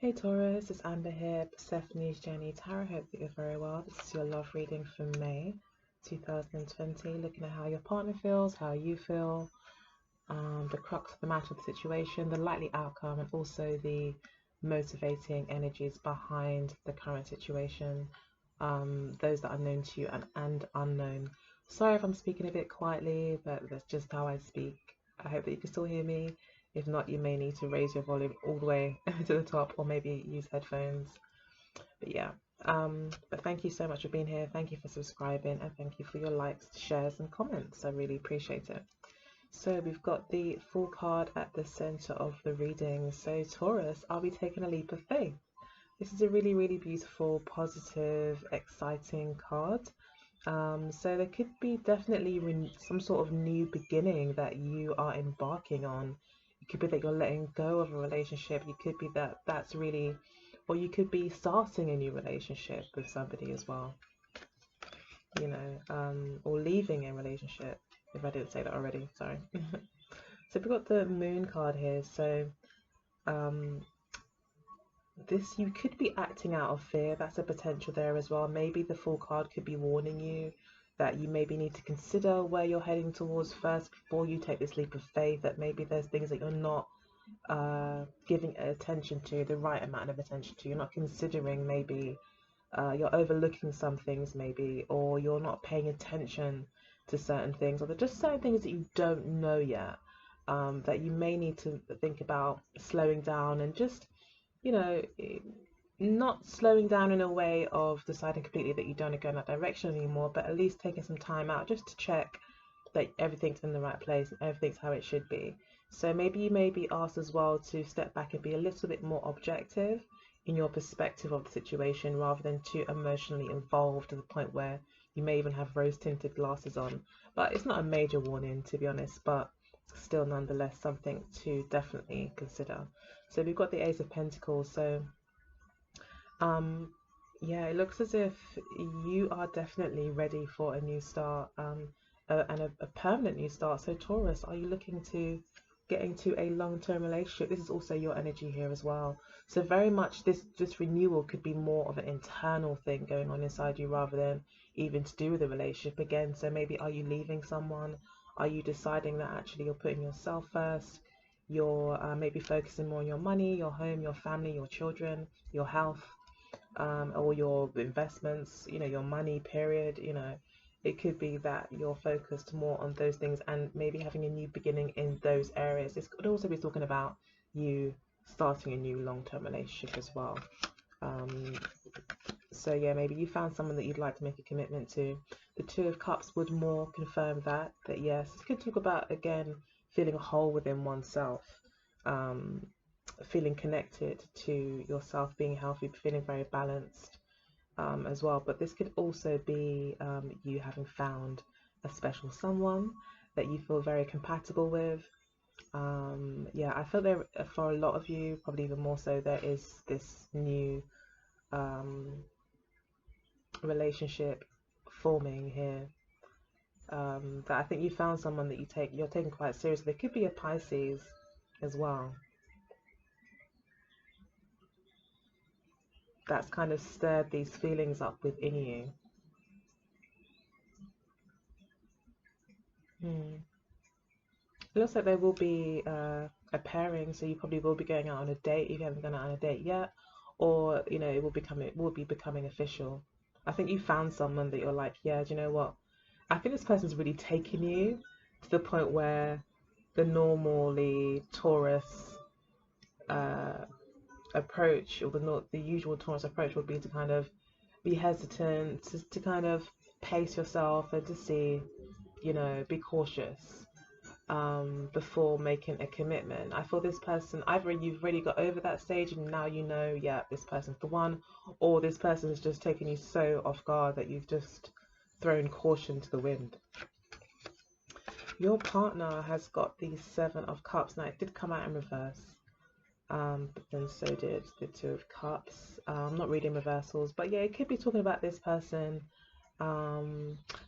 Hey Taurus, it's Amber here, Persephone's Journey Tarot. Hope that you're very well. This is your love reading for May 2020, looking at how your partner feels, how you feel, the crux of the matter of the situation, the likely outcome, and also the motivating energies behind the current situation, those that are known to you and unknown. Sorry if I'm speaking a bit quietly, but that's just how I speak. I hope that you can still hear me. If not, you may need to raise your volume all the way to the top or maybe use headphones. But yeah, but thank you so much for being here. Thank you for subscribing and thank you for your likes, shares, and comments. I really appreciate it. So we've got the full card at the center of the reading. So Taurus, are we taking a leap of faith? This is a really, really beautiful, positive, exciting card. So there could be definitely some sort of new beginning that you are embarking on. It could be that you're letting go of a relationship. You could be that that's really, or you could be starting a new relationship with somebody as well, or leaving a relationship. If I didn't say that already, sorry. So we've got the moon card here. So um, this, you could be acting out of fear. That's a potential there as well. Maybe the full card could be warning you that you maybe need to consider where you're heading towards first before you take this leap of faith, that maybe there's things that you're not giving attention to, the right amount of attention to. You're not considering, maybe you're overlooking some things maybe, or you're not paying attention to certain things, or there's just certain things that you don't know yet, that you may need to think about slowing down and just, you know, not slowing down in a way of deciding completely that you don't go in that direction anymore, but at least taking some time out just to check that everything's in the right place and everything's how it should be. So maybe you may be asked as well to step back and be a little bit more objective in your perspective of the situation rather than too emotionally involved to the point where you may even have rose tinted glasses on. But it's not a major warning, to be honest, but still nonetheless something to definitely consider. So we've got the Ace of Pentacles. So um, yeah, it looks as if you are definitely ready for a new start, and a permanent new start. So Taurus, are you looking to get into a long-term relationship? This is also your energy here as well. So very much this renewal could be more of an internal thing going on inside you rather than even to do with a relationship again. So maybe are you leaving someone? Are you deciding that actually you're putting yourself first? You're maybe focusing more on your money, your home, your family, your children, your health, or your investments, your money, period. It could be that you're focused more on those things and maybe having a new beginning in those areas. This could also be talking about you starting a new long-term relationship as well. Um, so yeah, maybe you found someone that you'd like to make a commitment to. The Two of Cups would more confirm that yes, it could talk about, again, feeling whole within oneself, um, feeling connected to yourself, being healthy, feeling very balanced, as well. But this could also be you having found a special someone that you feel very compatible with. Yeah, I feel there for a lot of you, probably even more so, there is this new um, relationship forming here. That I think you found someone that you're taking quite seriously. There could be a Pisces as well. That's kind of stirred these feelings up within you. Hmm. It looks like there will be a pairing, so you probably will be going out on a date if you haven't gone out on a date yet, or it will be becoming official. I think you found someone that you're like, yeah, do you know what? I think this person's really taken you to the point where the normally Taurus uh, approach, or the usual Taurus approach, would be to kind of be hesitant, to kind of pace yourself and to see, be cautious before making a commitment. I feel this person, either you've really got over that stage and now yeah, this person's the one, or this person has just taken you so off guard that you've just thrown caution to the wind. Your partner has got the Seven of Cups. Now, it did come out in reverse, but then so did the Two of Cups. I'm not reading reversals, but yeah, it could be talking about this person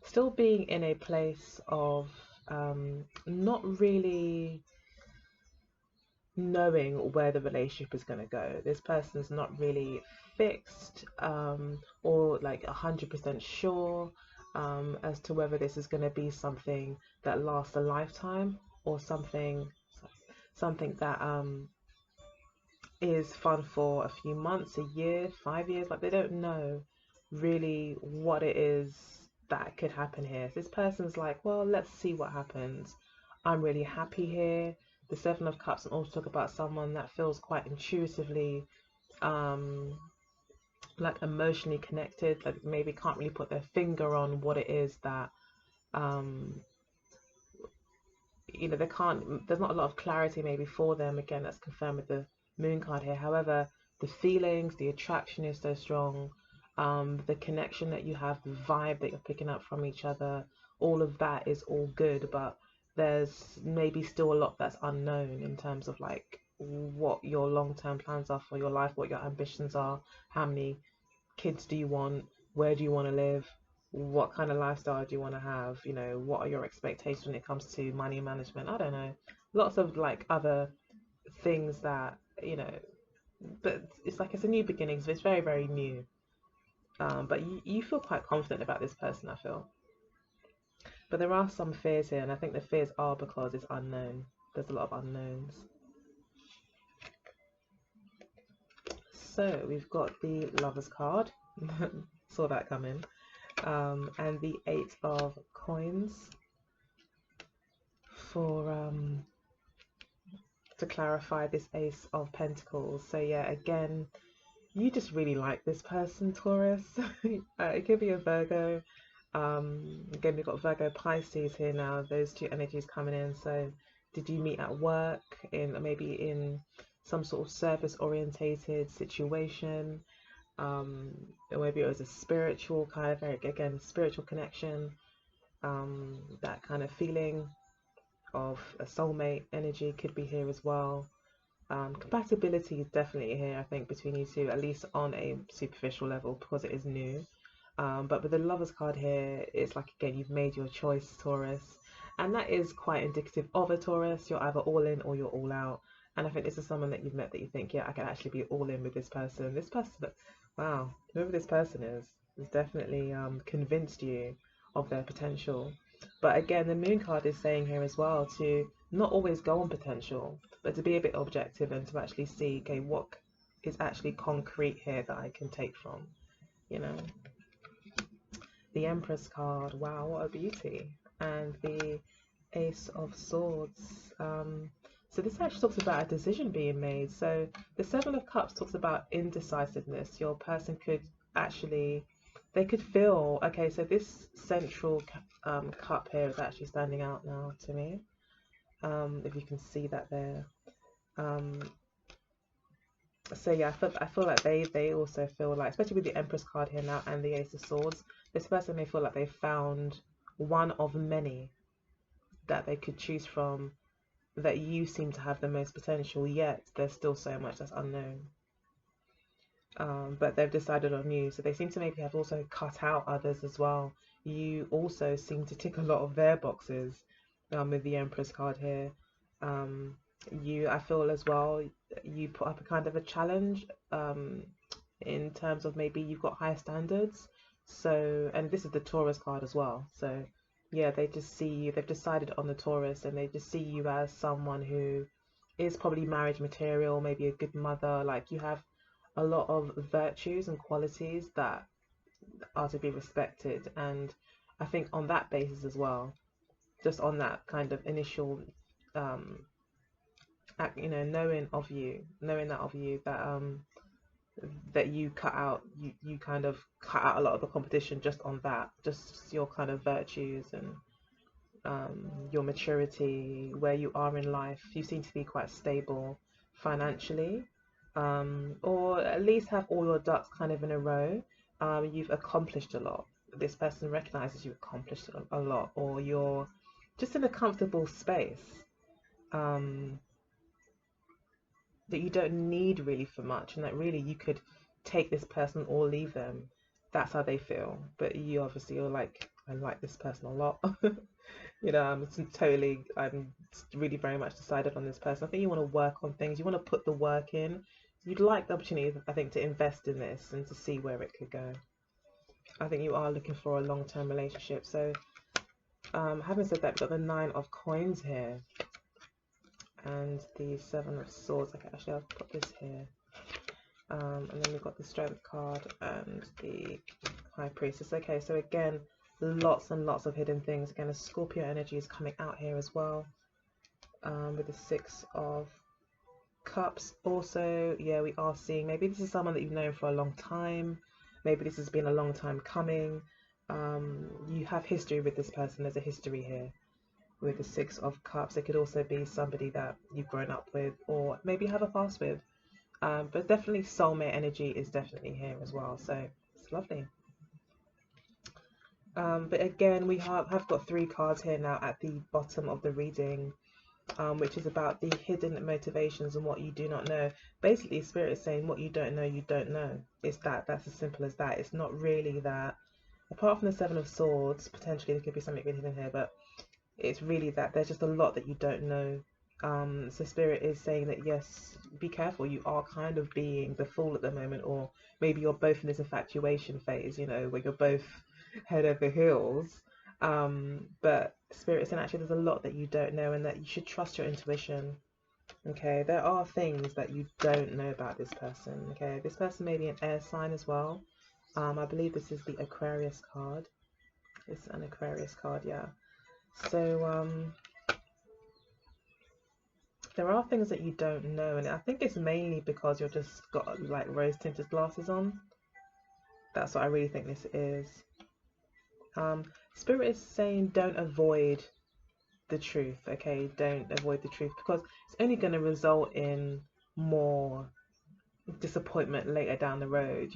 still being in a place of not really knowing where the relationship is going to go. This person's not really fixed, or like 100% sure, as to whether this is going to be something that lasts a lifetime, or something that is fun for a few months, a year, 5 years. Like, they don't know really what it is that could happen here. So this person's like, well, let's see what happens. I'm really happy here. The Seven of Cups and also talk about someone that feels quite intuitively, um, like emotionally connected, like maybe can't really put their finger on what it is that, um, they can't, there's not a lot of clarity maybe for them. Again, that's confirmed with the moon card here. However, the feelings, the attraction is so strong, the connection that you have, the vibe that you're picking up from each other, all of that is all good, but there's maybe still a lot that's unknown in terms of like what your long-term plans are for your life, what your ambitions are, how many kids do you want, where do you want to live, what kind of lifestyle do you want to have, what are your expectations when it comes to money management. I don't know, lots of like other things that, but it's like it's a new beginning, so it's very, very new. But you feel quite confident about this person, I feel. But there are some fears here, and I think the fears are because it's unknown. There's a lot of unknowns. So we've got the Lovers card. Saw that coming. And the Eight of Coins for to clarify this Ace of Pentacles. So yeah, again, you just really like this person, Taurus. It could be a Virgo. Again, we've got Virgo Pisces here now. Those two energies coming in. So did you meet at work, in maybe in some sort of service orientated situation? Or maybe it was a spiritual kind of, again, spiritual connection, that kind of feeling of a soulmate energy could be here as well. Compatibility is definitely here, I think, between you two, at least on a superficial level, because it is new. But with the Lovers card here, it's like, again, you've made your choice, Taurus. And that is quite indicative of a Taurus. You're either all in or you're all out. And I think this is someone that you've met that you think, yeah, I can actually be all in with this person. This person, wow, whoever this person is definitely convinced you of their potential. But again, the Moon card is saying here as well to not always go on potential, but to be a bit objective and to actually see, okay, what is actually concrete here that I can take from, you know. The Empress card, wow, what a beauty. And the Ace of Swords. So this actually talks about a decision being made. So the Seven of Cups talks about indecisiveness. Your person could actually, they could feel, okay, so this central cup here is actually standing out now to me. If you can see that there. Um, so yeah, I feel like they also feel like, especially with the Empress card here now and the Ace of Swords, this person may feel like they found one of many that they could choose from, that you seem to have the most potential, yet there's still so much that's unknown. But they've decided on you, so they seem to maybe have also cut out others as well. You also seem to tick a lot of their boxes, with the Empress card here. I feel as well, you put up a kind of a challenge, in terms of maybe you've got high standards. So, and this is the Taurus card as well. So yeah, they just see you, they've decided on the Taurus, and they just see you as someone who is probably marriage material, maybe a good mother. Like, you have a lot of virtues and qualities that are to be respected. And I think on that basis as well, just on that kind of initial, um knowing that of you, that you cut out, you kind of cut out a lot of the competition just on that, just your kind of virtues and, your maturity, where you are in life. You seem to be quite stable financially, or at least have all your ducks kind of in a row. You've accomplished a lot. This person recognizes you accomplished a lot, or you're just in a comfortable space, um, that you don't need really for much, and that really you could take this person or leave them. That's how they feel. But you obviously are like, I like this person a lot. I'm really very much decided on this person. I think you want to work on things. You want to put the work in. You'd like the opportunity, I think, to invest in this and to see where it could go. I think you are looking for a long-term relationship. So, having said that, we've got the Nine of Coins here and the Seven of Swords. Okay, actually, I'll put this here. And then we've got the Strength card and the High Priestess. Okay, so again, lots and lots of hidden things. Again, the Scorpio energy is coming out here as well, with the Six of Cups. Also, yeah, we are seeing maybe this is someone that you've known for a long time. Maybe this has been a long time coming. You have history with this person. There's a history here with the Six of Cups. It could also be somebody that you've grown up with or maybe have a past with. But definitely soulmate energy is definitely here as well. So it's lovely. But again, we have got 3 cards here now at the bottom of the reading, which is about the hidden motivations and what you do not know. Basically, Spirit is saying what you don't know, you don't know. It's that's as simple as that. It's not really that. Apart from the Seven of Swords, potentially there could be something hidden here, but it's really that there's just a lot that you don't know. So Spirit is saying that yes, be careful. You are kind of being the fool at the moment, or maybe you're both in this infatuation phase, where you're both head over heels. But Spirit is saying actually there's a lot that you don't know, and that you should trust your intuition. Okay, there are things that you don't know about this person. Okay, this person may be an air sign as well. I believe this is the Aquarius card. It's an Aquarius card, yeah. So there are things that you don't know, and I think it's mainly because you're just got like rose tinted glasses on. That's what I really think this is. Spirit is saying don't avoid the truth, okay? Don't avoid the truth, because it's only going to result in more disappointment later down the road.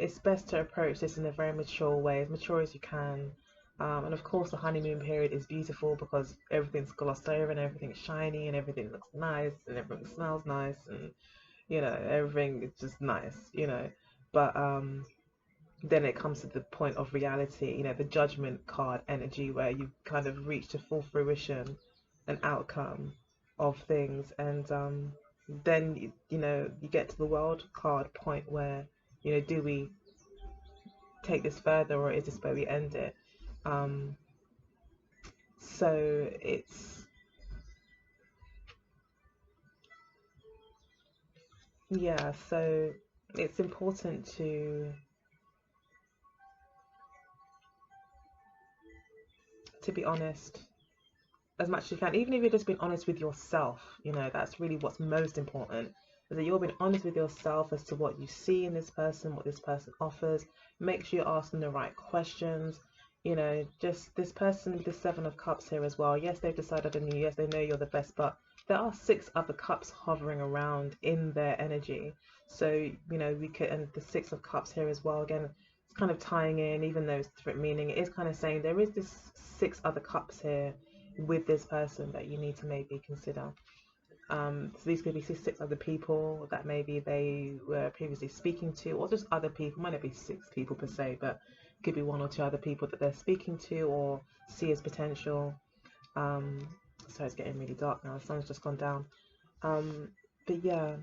It's best to approach this in a very mature way, as mature as you can. And of course, the honeymoon period is beautiful because everything's glossed over and everything's shiny and everything looks nice and everything smells nice, and everything is just nice. But then it comes to the point of reality, the Judgment card energy, where you kind of reach to full fruition an outcome of things, and then you get to the World card point where do we take this further, or is this where we end it? So so it's important to be honest as much as you can, even if you're just being honest with yourself. That's really what's most important, is that you're being honest with yourself as to what you see in this person, what this person offers. Make sure you're asking the right questions. Just this person with the Seven of Cups here as well. Yes, they've decided on you. Yes, they know you're the best, but there are 6 other cups hovering around in their energy. So we could, and the Six of Cups here as well. Again, it's kind of tying in, even though it's different meaning. It is kind of saying there is this 6 other cups here with this person that you need to maybe consider. So these could be 6 other people that maybe they were previously speaking to, or just other people. Might not be 6 people per se, but it could be 1 or 2 other people that they're speaking to or see as potential. So it's getting really dark now. The sun's just gone down. But yeah,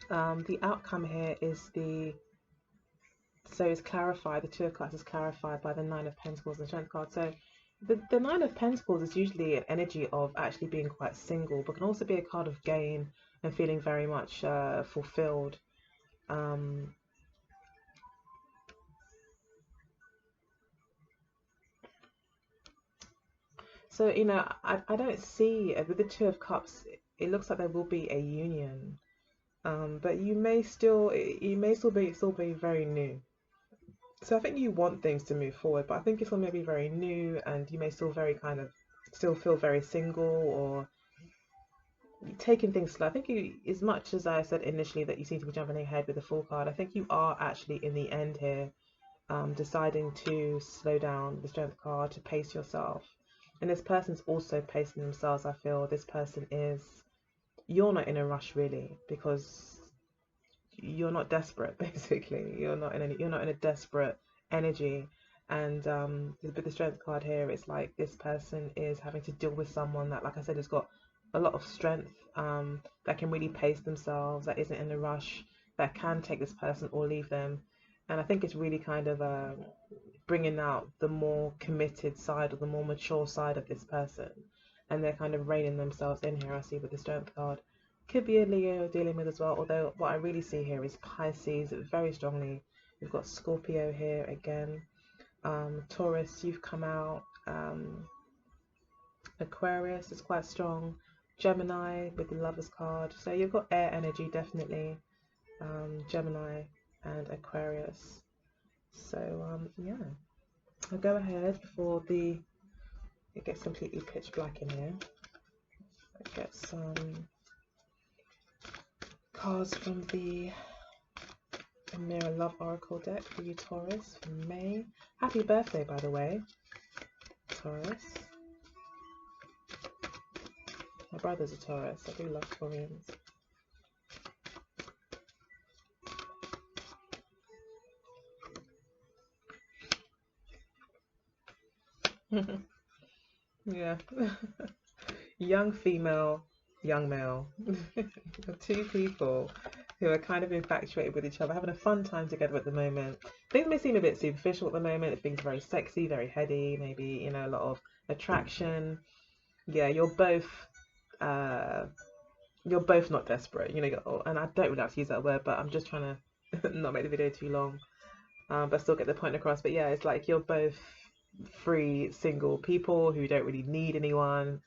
the outcome here is it's clarified. The Two of Cups is clarified by the Nine of Pentacles and the Strength card. So the Nine of Pentacles is usually an energy of actually being quite single, but can also be a card of gain and feeling very much fulfilled. So I don't see with the Two of Cups. It looks like there will be a union, but you may still be very new. So I think you want things to move forward, but I think it's all maybe very new, and you may still still feel very single, or taking things slow. I think as much as I said initially that you seem to be jumping ahead with the Fool card, I think you are actually in the end here, deciding to slow down the Strength card, to pace yourself. And this person's also pacing themselves. I feel this person you're not in a rush really, because you're not desperate. Basically, you're not in a desperate energy. And with the strength card here, it's like this person is having to deal with someone that, like I said, has got a lot of strength, that can really pace themselves, that isn't in a rush, that can take this person or leave them. And I think it's really kind of bringing out the more committed side or the more mature side of this person, and they're kind of reining themselves in here. I see with the strength card. Could be a Leo you're dealing with as well, although what I really see here is Pisces very strongly. We've got Scorpio here again. Taurus, you've come out. Aquarius is quite strong. Gemini with the Lovers card. So you've got air energy definitely. Gemini and Aquarius. So yeah, I'll go ahead before it gets completely pitch black in here. I'll get some cards from the Mirror Love Oracle deck for you, Taurus, for May. Happy birthday, by the way, Taurus. My brother's a Taurus. I do love Taurians. Yeah. Young female, young male. Two people who are kind of infatuated with each other, having a fun time together at the moment. Things may seem a bit superficial at the moment. Things very sexy, very heady, maybe, you know, a lot of attraction. Yeah, you're both not desperate, you know, and I don't really like to use that word, but I'm just trying to not make the video too long, but still get the point across. But yeah, it's like you're both free, single people who don't really need anyone.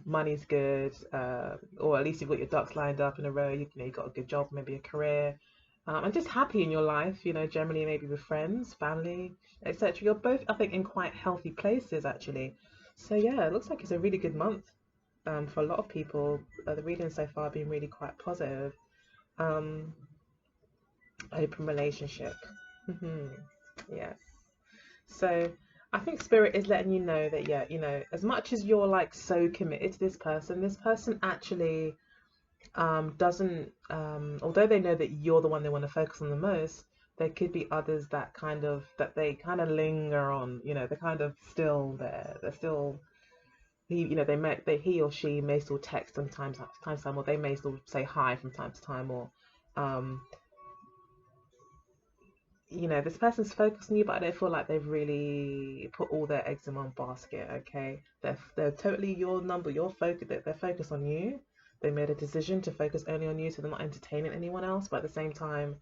Money's good, or at least you've got your ducks lined up in a row. You know, you've got a good job, maybe a career, and just happy in your life. You know, generally maybe with friends, family, etc. You're both, I think, in quite healthy places actually. So yeah, it looks like it's a really good month for a lot of people. The readings so far have been really quite positive. Um, Open relationship. Yes. So I think Spirit is letting you know that, yeah, you know, as much as you're like so committed to this person actually doesn't, although they know that you're the one they want to focus on the most, there could be others that they kind of linger on, you know, they're kind of still there. They're still, you know, he or she may still text from time to time, or they may still say hi from time to time, or you know, this person's focused on you, but I don't feel like they've really put all their eggs in one basket. Okay, they're totally your number, your focus. They're focused on you. They made a decision to focus only on you, so they're not entertaining anyone else. But at the same time,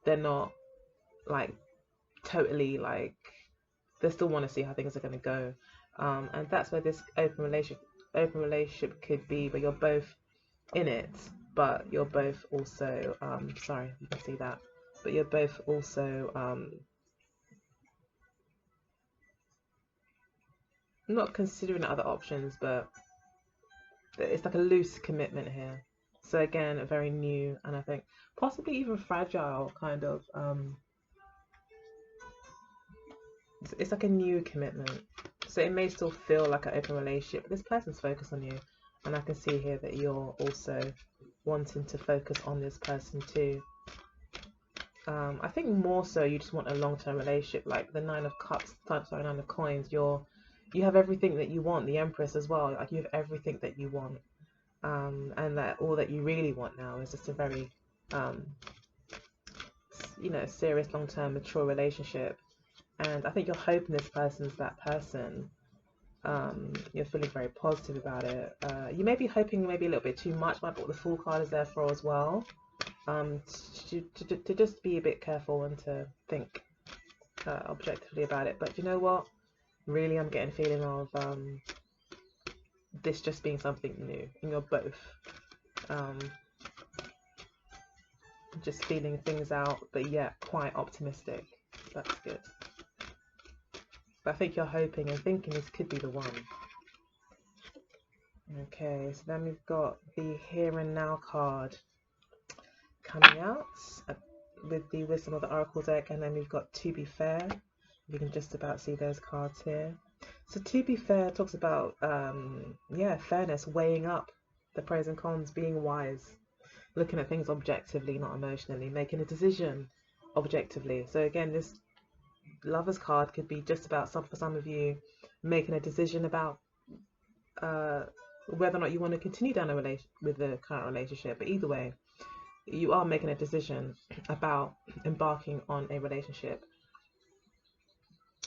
they're not like totally like, they still want to see how things are going to go. And that's where this open relationship could be, where you're both in it, but you're both also sorry, you can see that, but you're both also not considering other options, but it's like a loose commitment here. So again, very new, and I think possibly even fragile kind of. It's like a new commitment. So it may still feel like an open relationship, but this person's focused on you, and I can see here that you're also wanting to focus on this person too. I think more so you just want a long-term relationship, like the Nine of Cups, sorry, Nine of Coins. You have everything that you want. The Empress as well. Like you have everything that you want, and that all that you really want now is just a very, you know, serious, long-term, mature relationship. And I think you're hoping this person's that person. You're feeling very positive about it. You may be hoping maybe a little bit too much, like what the Fool card is there for as well. To just be a bit careful and to think objectively about it. But you know what? Really, I'm getting a feeling of this just being something new, and you're both just feeling things out, but yet quite optimistic. That's good. But I think you're hoping and thinking this could be the one. Okay, so then we've got the Here and Now card coming out with the Wisdom of the Oracle deck, and then we've got To Be Fair. You can just about see those cards here. So To Be Fair talks about yeah, fairness, weighing up the pros and cons, being wise, looking at things objectively, not emotionally, making a decision objectively. So again, this Lover's card could be just about for some of you making a decision about whether or not you want to continue down a relation with the current relationship. But either way, you are making a decision about embarking on a relationship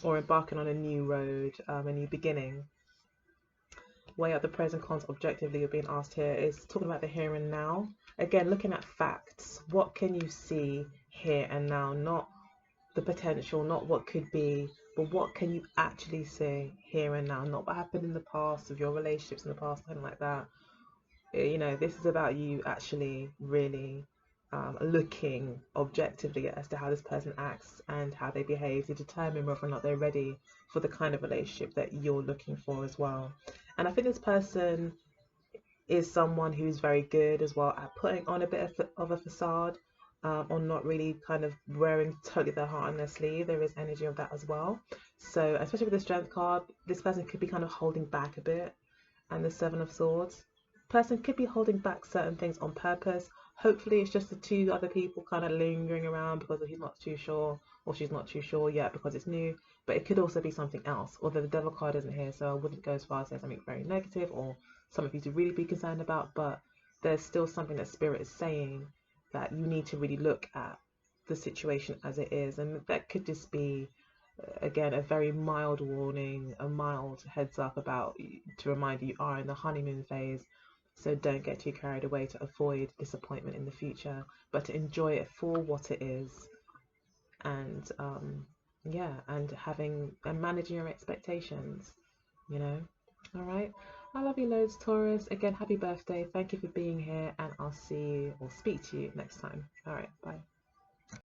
or embarking on a new road, a new beginning. Weigh up the pros and cons objectively. You're being asked here is talking about the here and now. Again, looking at facts. What can you see here and now? Not the potential, not what could be, but what can you actually see here and now? Not what happened in the past, of your relationships in the past, something like that. You know, this is about you actually really looking objectively as to how this person acts and how they behave to determine whether or not they're ready for the kind of relationship that you're looking for as well. And I think this person is someone who's very good as well at putting on a bit of a facade, or not really kind of wearing totally their heart on their sleeve. There is energy of that as well. So especially with the Strength card, this person could be kind of holding back a bit. And the Seven of Swords, person could be holding back certain things on purpose. Hopefully it's just the two other people kind of lingering around because he's not too sure or she's not too sure yet because it's new. But it could also be something else, although the Devil card isn't here, so I wouldn't go as far as say something very negative or something to really be concerned about. But there's still something that Spirit is saying that you need to really look at the situation as it is, and that could just be again a very mild warning, a mild heads up about to remind you are in the honeymoon phase, so don't get too carried away to avoid disappointment in the future, but to enjoy it for what it is. And yeah, and having and managing your expectations, you know. All right, I love you loads, Taurus. Again, happy birthday, thank you for being here, and I'll see you or speak to you next time. All right, bye.